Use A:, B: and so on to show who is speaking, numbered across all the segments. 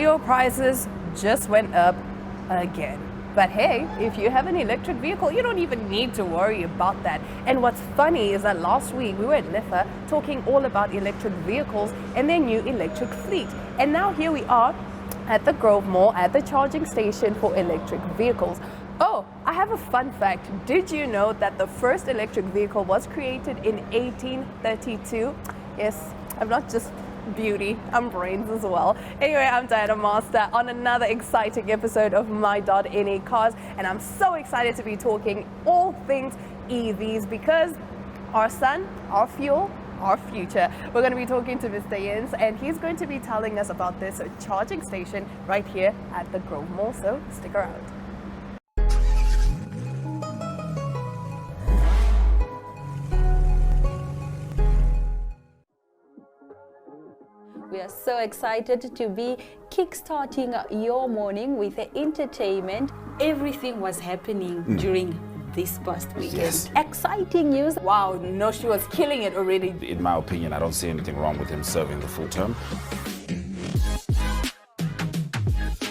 A: Fuel prices just went up again. But hey, if you have an electric vehicle, you don't even need to worry about that. And what's funny is that last week we were at NIFA talking all about electric vehicles and their new electric fleet. And now here we are at the Grove Mall at the charging station for electric vehicles. Oh, I have a fun fact. Did you know that the first electric vehicle was created in 1832? Yes, I'm not just beauty, I'm brains as well. Anyway, I'm Diana Master on another exciting episode of My.Na Cars, and I'm so excited to be talking all things EVs because our sun, our fuel, our future. We're going to be talking to Mr. Jens, and he's going to be telling us about this charging station right here at the Grove Mall, so stick around.
B: We are so excited to be kickstarting your morning with entertainment. Everything was happening during this past weekend.
C: Yes.
B: Exciting news.
A: Wow, no, she was killing it already.
C: In my opinion, I don't see anything wrong with him serving the full term.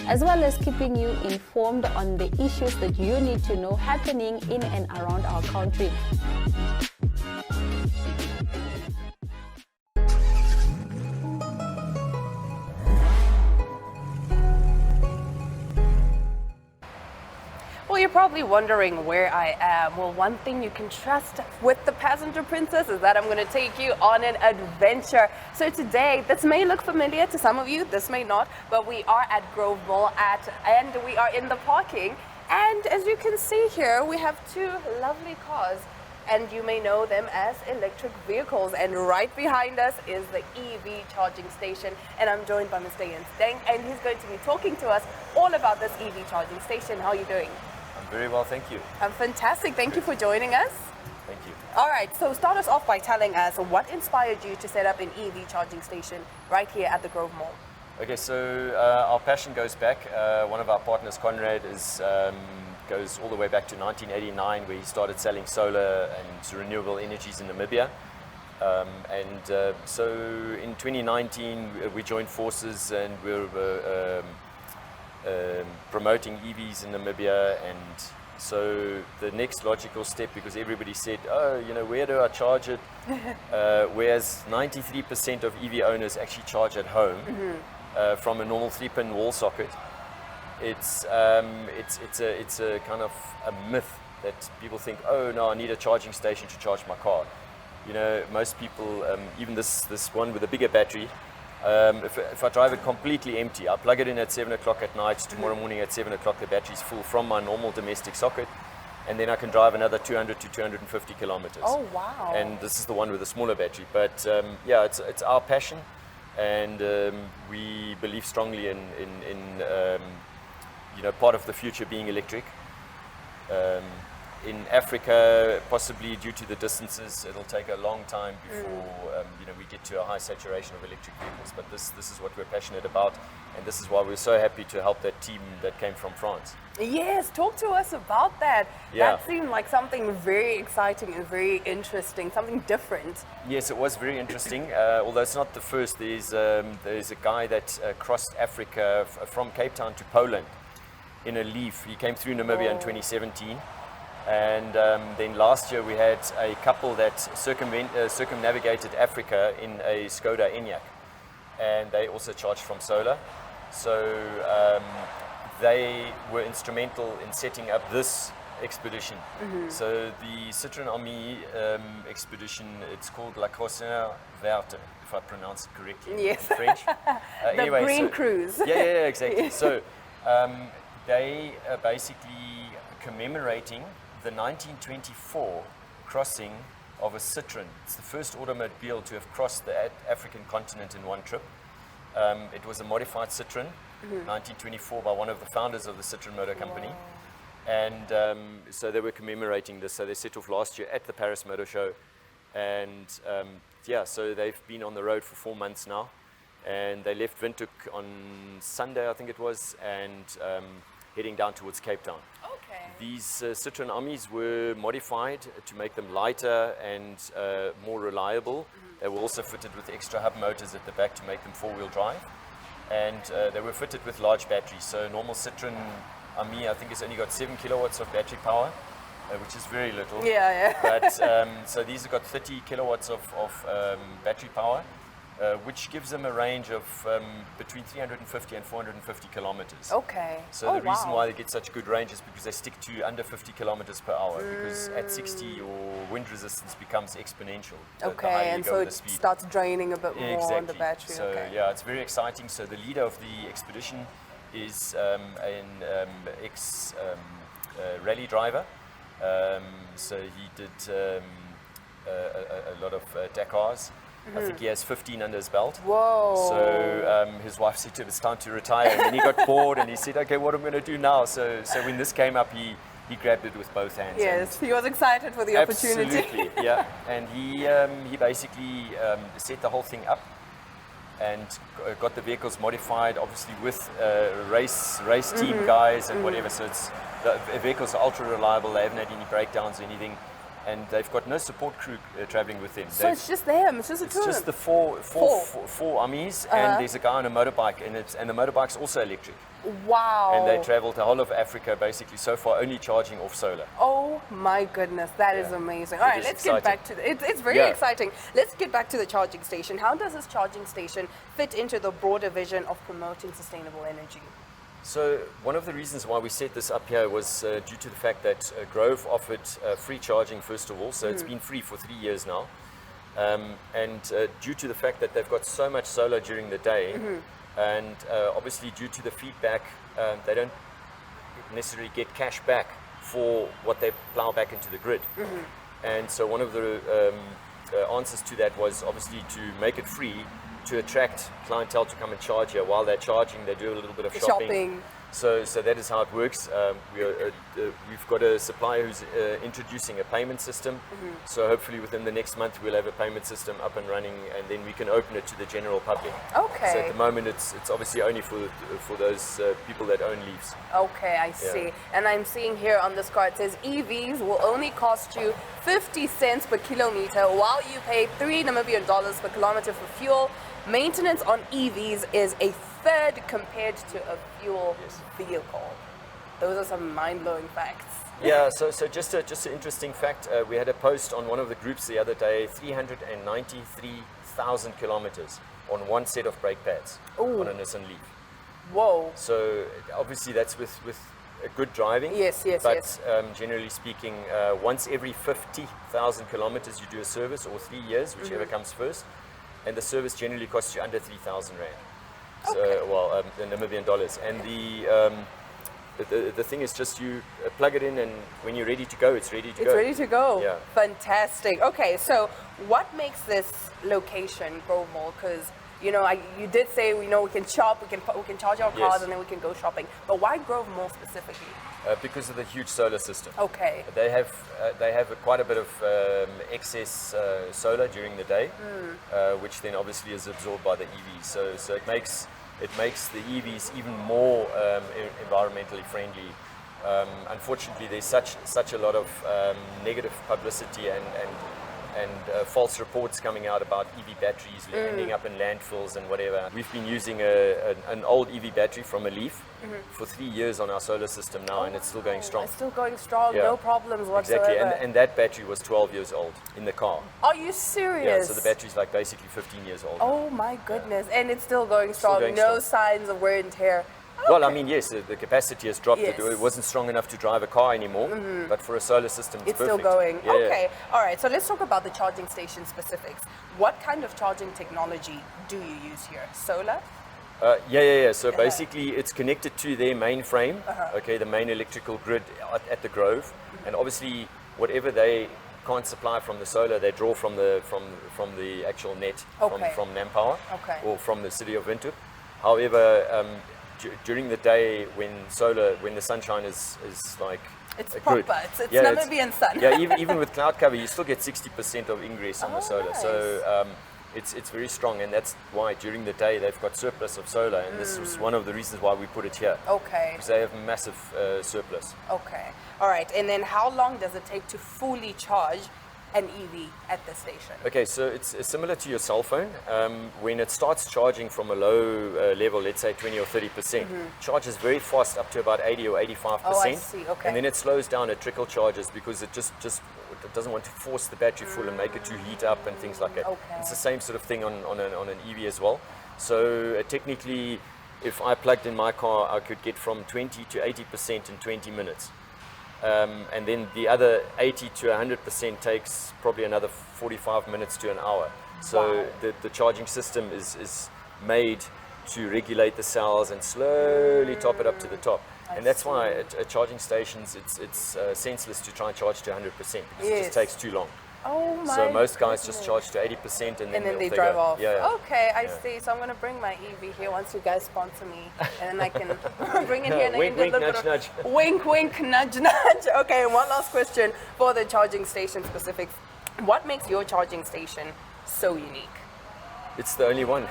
B: As well as keeping you informed on the issues that you need to know happening in and around our country.
A: Well, you're probably wondering where I am. Well, one thing you can trust with the Passenger Princess is that I'm going to take you on an adventure. So today, this may look familiar to some of you, this may not, but we are at Grove Mall and we are in the parking. And as you can see here, we have two lovely cars, and you may know them as electric vehicles. And right behind us is the EV charging station. And I'm joined by Mr. Jens Denk, and he's going to be talking to us all about this EV charging station. How are you doing?
D: I'm very well, thank you.
A: I'm fantastic. Thank you for joining us.
D: Thank you.
A: All right, so start us off by telling us what inspired you to set up an EV charging station right here at the Grove Mall.
D: Okay, so our passion goes back. One of our partners, Conrad, goes all the way back to 1989, where he started selling solar and renewable energies in Namibia. So in 2019, we joined forces and we're promoting EVs in Namibia. And so the next logical step, because everybody said, oh, you know, where do I charge it? Whereas 93% of EV owners actually charge at home from a normal 3-pin wall socket. It's a kind of a myth that people think, oh no, I need a charging station to charge my car. You know, most people, even this one with a bigger battery, if I drive it completely empty, I plug it in at 7 o'clock at night, tomorrow morning at 7 o'clock the battery's full from my normal domestic socket, and then I can drive another 200 to 250 kilometers.
A: Oh wow.
D: And this is the one with a smaller battery, but yeah, it's our passion, and we believe strongly in you know, part of the future being electric. In Africa, possibly due to the distances, it'll take a long time before you know, we get to a high saturation of electric vehicles. But this is what we're passionate about, and this is why we're so happy to help that team that came from France.
A: Yes, talk to us about that.
D: Yeah.
A: That seemed like something very exciting and very interesting, something different.
D: Yes, it was very interesting. Although it's not the first. There's a guy that crossed Africa from Cape Town to Poland in a Leaf. He came through Namibia in 2017. And then last year we had a couple that circumnavigated Africa in a Skoda Enyaq, and they also charged from solar. So they were instrumental in setting up this expedition. So the Citroën Ami expedition, it's called La Croisière Verte, if I pronounce it correctly in French.
A: The Green Cruise.
D: Yeah, exactly. So they are basically commemorating the 1924 crossing of a Citroën. It's the first automobile to have crossed the African continent in one trip. It was a modified Citroën, 1924, by one of the founders of the Citroën Motor Company. And so they were commemorating this. So they set off last year at the Paris Motor Show. And yeah, so they've been on the road for 4 months now. And they left Windhoek on Sunday, I think it was, and heading down towards Cape Town. These Citroën Amis were modified to make them lighter and more reliable. They were also fitted with extra hub motors at the back to make them four-wheel drive. and they were fitted with large batteries. So normal Citroen Ami, I think, has only got 7 kilowatts of battery power, which is very little.
A: Yeah.
D: But so these have got 30 kilowatts of battery power, which gives them a range of between 350 and 450 kilometers.
A: Okay.
D: So the reason why they get such good range is because they stick to under 50 kilometers per hour, because at 60 your wind resistance becomes exponential. The higher
A: Okay,
D: you
A: and
D: go
A: so
D: with
A: it
D: the speed.
A: starts draining a bit more on the
D: Exactly.
A: battery.
D: So
A: Okay.
D: yeah, it's very exciting. So the leader of the expedition is an ex rally driver. So he did a lot of Dakars. I think he has 15 under his belt.
A: Whoa.
D: So his wife said to him, it's time to retire. And then he got bored and he said, okay, what am I going to do now? So when this came up, he grabbed it with both hands.
A: Yes, he was excited for the opportunity.
D: Absolutely, yeah. And he basically set the whole thing up and got the vehicles modified, obviously with race team guys and whatever. So the vehicles are ultra reliable. They haven't had any breakdowns or anything. And they've got no support crew traveling with them.
A: So it's just them. It's just a
D: It's
A: two of
D: just
A: them.
D: the four Amis, and there's a guy on a motorbike, and the motorbike's also electric.
A: Wow.
D: And they traveled the whole of Africa basically so far, only charging off solar.
A: Oh my goodness, that is
D: Yeah.
A: amazing. All right,
D: is
A: let's get
D: exciting.
A: back to it's very
D: Yeah.
A: exciting. Let's get back to the charging station. How does this charging station fit into the broader vision of promoting sustainable energy?
D: So one of the reasons why we set this up here was due to the fact that Grove offered free charging first of all. So it's been free for 3 years now. And due to the fact that they've got so much solar during the day, and obviously due to the feedback, they don't necessarily get cash back for what they plow back into the grid. And so one of the answers to that was obviously to make it free to attract clientele to come and charge here. While they're charging, they do a little bit of shopping. So that is how it works. We've got a supplier who's introducing a payment system. So hopefully within the next month we'll have a payment system up and running, and then we can open it to the general public.
A: Okay.
D: So at the moment it's obviously only for those people that own Leafs.
A: Okay, I see. And I'm seeing here on this card, it says EVs will only cost you 50 cents per kilometer while you pay $3 per kilometer for fuel. Maintenance on EVs is a third compared to a fuel vehicle. Those are some mind-blowing facts.
D: Yeah, so just an interesting fact, we had a post on one of the groups the other day, 393,000 kilometers on one set of brake pads on a Nissan Leaf.
A: Whoa.
D: So obviously that's with a good driving.
A: Yes.
D: But generally speaking, once every 50,000 kilometers you do a service, or 3 years, whichever comes first, and the service generally costs you under 3,000 rand. So, the Namibian dollars. And the thing is just you plug it in, and when you're ready to go, it's ready to go.
A: It's ready to go.
D: Yeah.
A: Fantastic. Okay, so what makes this location Grove Mall? Because you did say we can shop, we can charge our cars,
D: Yes.
A: and then we can go shopping. But why Grove Mall specifically?
D: Because of the huge solar system.
A: Okay.
D: They have quite a bit of excess solar during the day, which then obviously is absorbed by the EVs. So it makes the EVs even more environmentally friendly. Unfortunately, there's such a lot of negative publicity and false reports coming out about EV batteries ending up in landfills and whatever. We've been using an old EV battery from a Leaf for 3 years on our solar system now, and it's still going strong.
A: It's still going strong,
D: Yeah.
A: no problems whatsoever.
D: Exactly, and that battery was 12 years old in the car.
A: Are you serious?
D: Yeah, so the battery's like basically 15 years old.
A: Oh my goodness, and it's still going strong,
D: going
A: no
D: strong.
A: signs of wear and tear.
D: Well, I mean, yes, the capacity has dropped.
A: Yes.
D: It wasn't strong enough to drive a car anymore, but for a solar system, it's
A: It's still
D: perfect.
A: going.
D: Yeah, yeah.
A: Okay, all right, so let's talk about the charging station specifics. What kind of charging technology do you use here? Solar?
D: Yeah. So basically, it's connected to their mainframe, okay, the main electrical grid at the Grove, and obviously, whatever they can't supply from the solar, they draw from the actual net
A: Okay.
D: from Nampower
A: Okay.
D: or from the city of Windhoek. However, during the day when the sunshine is like
A: It's
D: good.
A: proper, it's
D: Yeah,
A: Namibian sun.
D: Yeah, even with cloud cover, you still get 60% of ingress on the solar.
A: nice.
D: So it's very strong, and that's why during the day they've got surplus of solar, and this was one of the reasons why we put it here.
A: Okay,
D: Because they have massive surplus.
A: okay. All right, and then how long does it take to fully charge an EV at the station?
D: Okay, so it's similar to your cell phone. When it starts charging from a low level, let's say 20 or 30%, charges very fast up to about 80 or 85%.
A: Oh, I see, okay.
D: And then it slows down at trickle charges because it just it doesn't want to force the battery full and make it to heat up and things like that.
A: Okay.
D: It's the same sort of thing on an EV as well. So technically, if I plugged in my car, I could get from 20 to 80% in 20 minutes. And then the other 80 to 100% takes probably another 45 minutes to an hour. So
A: Wow.
D: the charging system is made to regulate the cells and slowly top it up to the top. And that's why at charging stations it's senseless to try and charge to 100% because it
A: Yes.
D: just takes too long.
A: Oh my
D: So most guys
A: goodness.
D: just charge to 80% and then
A: they
D: off
A: drive
D: go.
A: off.
D: Yeah, yeah.
A: Okay, I
D: Yeah.
A: see. So I'm going to bring my EV here once you guys sponsor me. And then I can bring it here and I
D: Wink,
A: can get a
D: wink,
A: little
D: nudge,
A: bit of wink, wink, nudge, nudge. Okay, and one last question for the charging station specifics. What makes your charging station so unique?
D: It's the only one.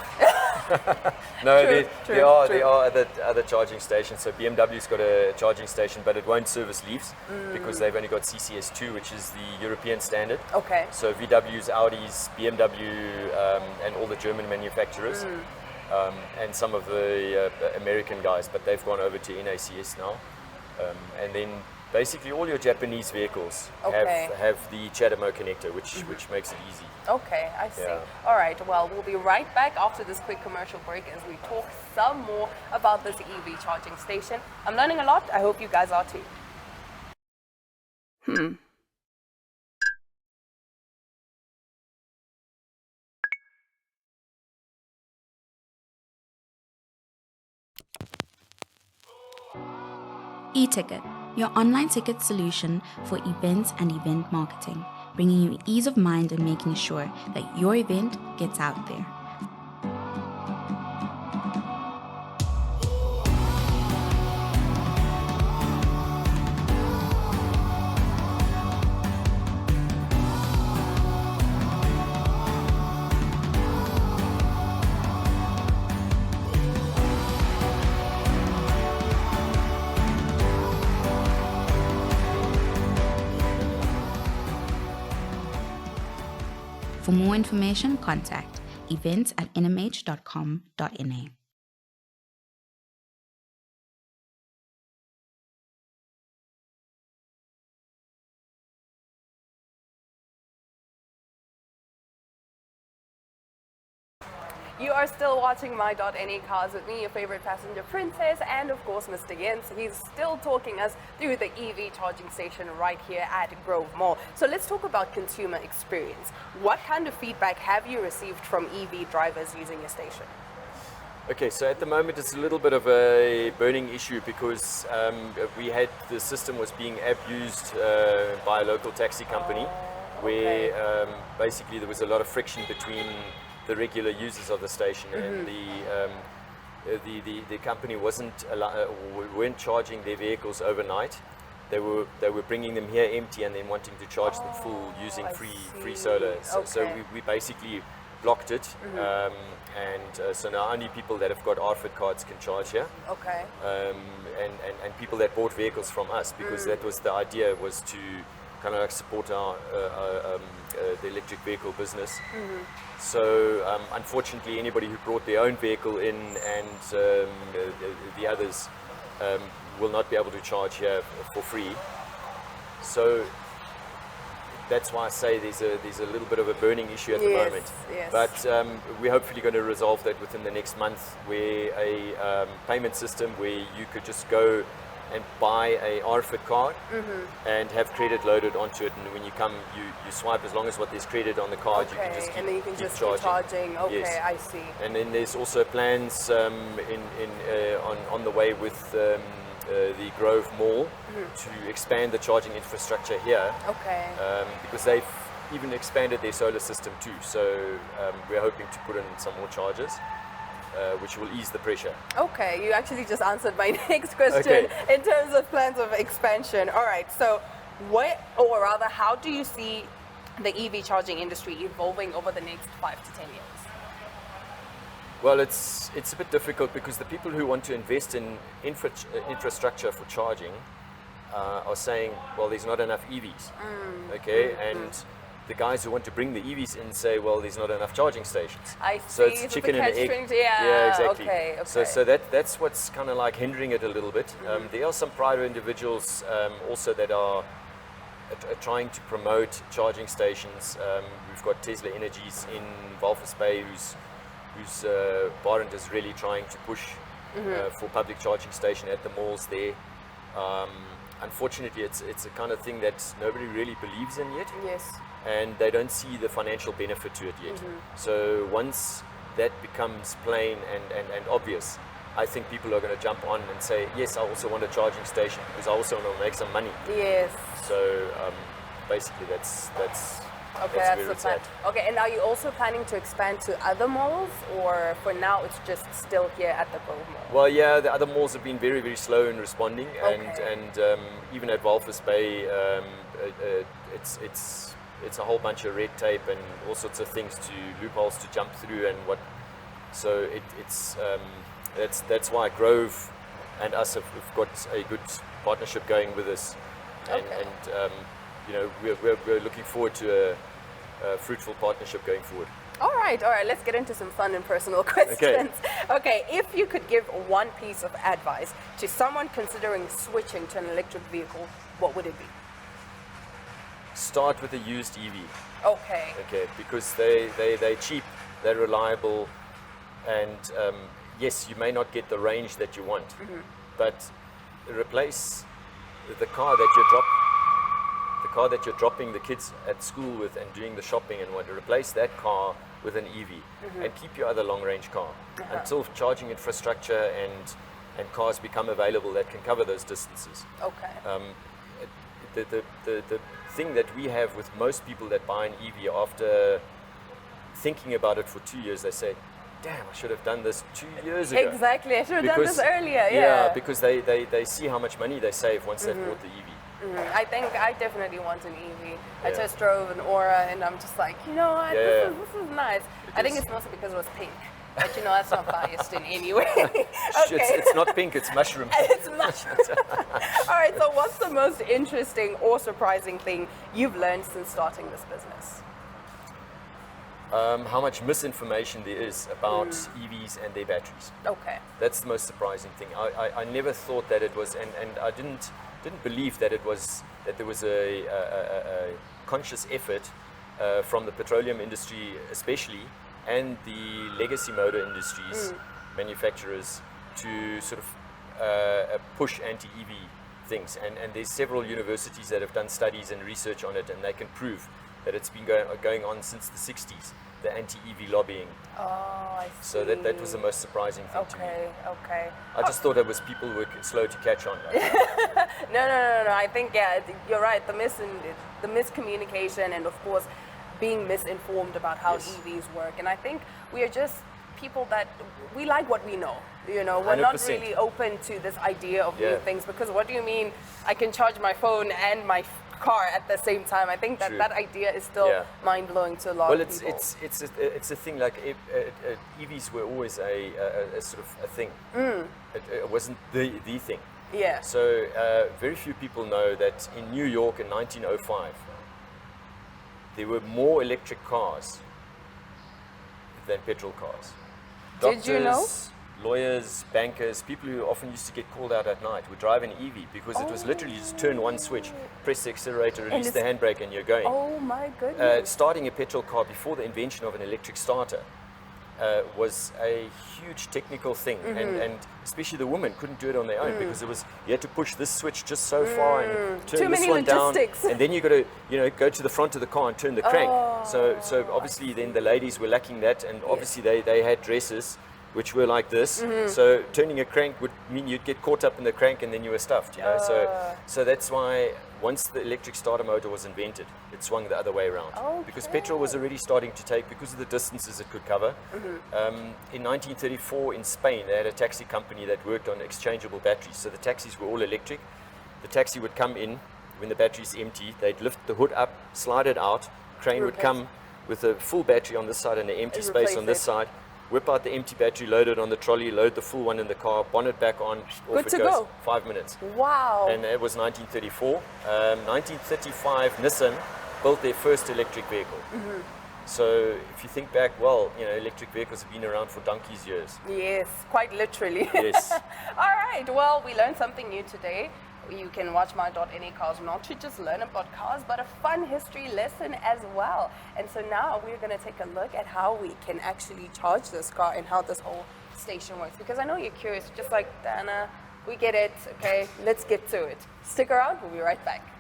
D: No,
A: True,
D: there are
A: true.
D: other charging stations. So BMW's got a charging station, but it won't service leafs because they've only got CCS2, which is the European standard.
A: Okay.
D: So VWs, Audis, BMW, and all the German manufacturers, and some of the American guys, but they've gone over to NACS now. And then basically all your Japanese vehicles
A: Okay.
D: have the CHAdeMO connector, which makes it easy.
A: Okay, I see.
D: Yeah.
A: All right, well, we'll be right back after this quick commercial break as we talk some more about this EV charging station. I'm learning a lot. I hope you guys are too.
E: E-Ticket, your online ticket solution for events and event marketing, bringing you ease of mind and making sure that your event gets out there. For more information, contact events@nhom.com.na.
A: You are still watching My.Na Cars with me, your favorite passenger princess, and of course Mr. Jens. He's still talking us through the EV charging station right here at Grove Mall. So let's talk about consumer experience. What kind of feedback have you received from EV drivers using your station?
D: Okay, so at the moment it's a little bit of a burning issue because the system was being abused by a local taxi company where basically there was a lot of friction between the regular users of the station and the company weren't charging their vehicles overnight. They were bringing them here empty and then wanting to charge them full using free solar. So we basically blocked it, so now only people that have got RFID cards can charge here.
A: Okay.
D: And people that bought vehicles from us, because that was the idea, was to kind of like support the electric vehicle business. So unfortunately, anybody who brought their own vehicle in and the others will not be able to charge here for free. So that's why I say there's a little bit of a burning issue at the moment.
A: Yes.
D: But we're hopefully going to resolve that within the next month, where a payment system where you could just go and buy a RFID card and have credit loaded onto it, and when you come, you swipe. As long as what there's credit on the card, you can just keep,
A: and then you can
D: keep
A: just
D: charging.
A: keep charging. Okay,
D: Yes.
A: I see.
D: And then there's also plans on the way with the Grove Mall to expand the charging infrastructure here.
A: Okay.
D: Because they've even expanded their solar system too. So we're hoping to put in some more chargers, which will ease the pressure.
A: Okay, you actually just answered my next question
D: Okay.
A: in terms of plans of expansion. All right, so how do you see the EV charging industry evolving over the next 5 to 10 years?
D: Well, it's a bit difficult because the people who want to invest in infrastructure for charging are saying, well, there's not enough EVs. Okay, and the guys who want to bring the EVs in say, well, there's not enough charging stations.
A: I
D: So
A: see.
D: it's chicken and egg.
A: Yeah,
D: exactly.
A: Okay,
D: So that's what's kind of like hindering it a little bit. There are some private individuals also that are trying to promote charging stations. We've got Tesla Energies in Walvis Bay, whose Barend is really trying to push for public charging station at the malls there. Unfortunately, it's a kind of thing that nobody really believes in yet,
A: Yes.
D: and they don't see the financial benefit to it yet. So once that becomes plain and obvious, I think people are going to jump on and say, yes, I also want a charging station because I also want to make some money.
A: Yes.
D: So basically, that's
A: Okay,
D: where
A: that's the
D: it's
A: plan.
D: at.
A: Okay, and are you also planning to expand to other malls, or for now it's just still here at the Grove Mall?
D: Well, yeah, the other malls have been very, very slow in responding,
A: Okay.
D: and even at Walvis Bay, it's a whole bunch of red tape and all sorts of things loopholes to jump through, and what. So that's why Grove and us have got a good partnership going with us, and,
A: Okay.
D: and you know, we're looking forward to a fruitful partnership going forward.
A: All right, let's get into some fun and personal questions. Okay, if you could give one piece of advice to someone considering switching to an electric vehicle, what would it be?
D: Start with a used EV.
A: Okay.
D: Okay, because they're cheap, they're reliable, and yes, you may not get the range that you want, but replace the car that you're dropping the kids at school with and doing the shopping and what. Replace that car with an EV and keep your other long-range car until charging infrastructure and cars become available that can cover those distances.
A: Okay.
D: The thing that we have with most people that buy an EV, after thinking about it for 2 years, they say, damn, I should have done this 2 years ago.
A: Exactly, I should have done this earlier.
D: Yeah, because they see how much money they save once they've bought the EV.
A: I think I definitely want an EV. I
D: Yeah.
A: just drove an Aura and I'm just like, you know what,
D: Yeah.
A: this is nice. I think
D: is.
A: it's mostly because it was pink. But you know, that's not biased in any way.
D: It's not pink, it's mushroom.
A: It's much. All right, so what's the most interesting or surprising thing you've learned since starting this business?
D: How much misinformation there is about EVs and their batteries.
A: Okay.
D: That's the most surprising thing. I never thought that it was, and I didn't believe that there was a conscious effort from the petroleum industry especially, and the legacy motor industries manufacturers to sort of push anti-EV things. And there's several universities that have done studies and research on it, and they can prove that it's been going on since the 60s, the anti-EV lobbying.
A: Oh, I see.
D: So that was the most surprising thing to me.
A: Okay.
D: I just thought it was people who were slow to catch on.
A: No. I think, yeah, you're right. The miscommunication and, of course, being misinformed about how
D: Yes.
A: EVs work. And I think we are just people that we like what we know. You know, we're not
D: 100%.
A: really open to this idea of new
D: Yeah.
A: things, because what do you mean I can charge my phone and my car at the same time? I think
D: True.
A: that idea is still
D: Yeah.
A: mind-blowing to a lot
D: Well,
A: of people.
D: it's a thing. Like EVs were always a sort of a thing. It wasn't the thing.
A: Yeah.
D: So very few people know that in New York in 1905 there were more electric cars than petrol cars.
A: Did you know?
D: Lawyers, bankers, people who often used to get called out at night would drive an EV because it was literally just turn one switch, press the accelerator, release the handbrake, and you're going.
A: Oh my goodness.
D: Starting a petrol car before the invention of an electric starter was a huge technical thing, and especially the women couldn't do it on their own because you had to push this switch just so far and turn
A: Too
D: this
A: many
D: one
A: logistics.
D: down, and then you got to go to the front of the car and turn the crank. So obviously then the ladies were lacking that, and obviously they had dresses which were like this. So turning a crank would mean you'd get caught up in the crank and then you were stuffed, you know. So that's why once the electric starter motor was invented, it swung the other way around. Because petrol was already starting to take, because of the distances it could cover. In 1934 in Spain, they had a taxi company that worked on exchangeable batteries. So the taxis were all electric. The taxi would come in when the battery's empty. They'd lift the hood up, slide it out. Crane would come with a full battery on this side and an empty space on this side. Whip out the empty battery, load it on the trolley, load the full one in the car, bonnet back on, off
A: Good
D: it
A: to
D: goes.
A: go.
D: 5 minutes.
A: Wow.
D: And it was 1934. 1935, Nissan built their first electric vehicle. So if you think back, well, you know, electric vehicles have been around for donkey's years.
A: Yes, quite literally.
D: Yes.
A: All right, well, we learned something new today. You can watch My.Na Cars not to just learn about cars, but a fun history lesson as well. And so now we're going to take a look at how we can actually charge this car and how this whole station works. Because I know you're curious, just like Dana, we get it. Okay, let's get to it. Stick around, we'll be right back.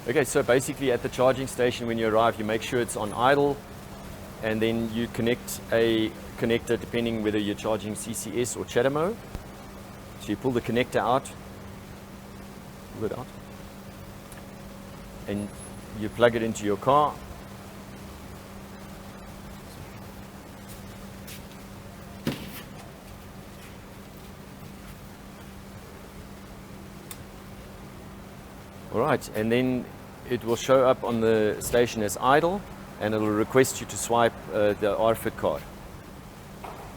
D: Okay, so basically at the charging station when you arrive, you make sure it's on idle, and then you connect a connector depending whether you're charging CCS or CHAdeMO. So you pull the connector out, and you plug it into your car. All right, and then it will show up on the station as idle, and it will request you to swipe the RFID card.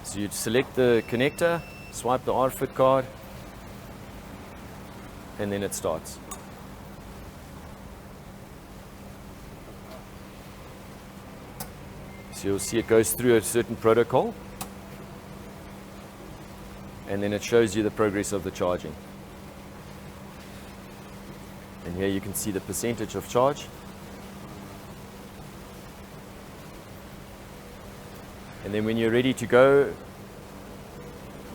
D: So you select the connector, swipe the RFID card, and then it starts. So you'll see it goes through a certain protocol, and then it shows you the progress of the charging. And here you can see the percentage of charge. And then when you're ready to go,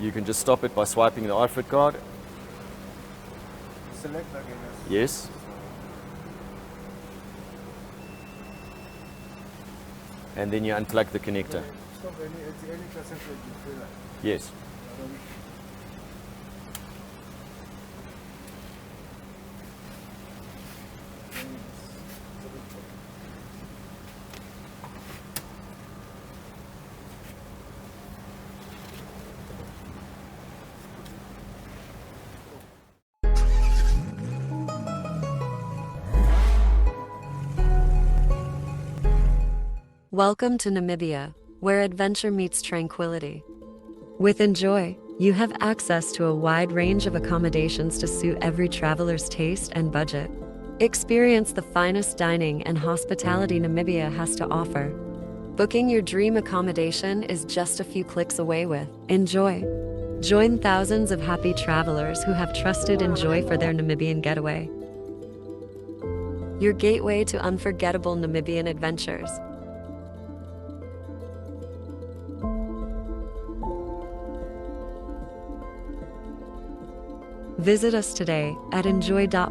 D: you can just stop it by swiping the RFID card.
F: Select again.
D: Yes. And then you unplug the connector.
F: Stop any percentage you feel like.
D: Yes.
G: Welcome to Namibia, where adventure meets tranquility. With Enjoy, you have access to a wide range of accommodations to suit every traveler's taste and budget. Experience the finest dining and hospitality Namibia has to offer. Booking your dream accommodation is just a few clicks away with Enjoy. Join thousands of happy travelers who have trusted Enjoy for their Namibian getaway. Your gateway to unforgettable Namibian adventures. Visit us today at enjoy.my.na.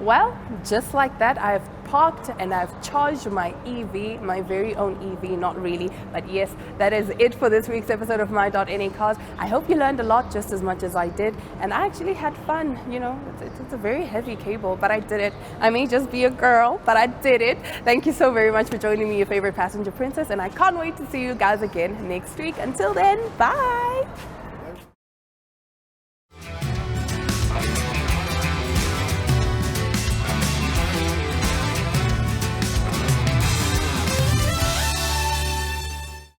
A: Well, just like that, I've parked and I've charged my EV, my very own EV, not really, but yes, that is it for this week's episode of My.Na Cars. I hope you learned a lot just as much as I did, and I actually had fun. You know, it's a very heavy cable, but I did it. I may just be a girl, but I did it. Thank you so very much for joining me, your favorite passenger princess, and I can't wait to see you guys again next week. Until then, bye!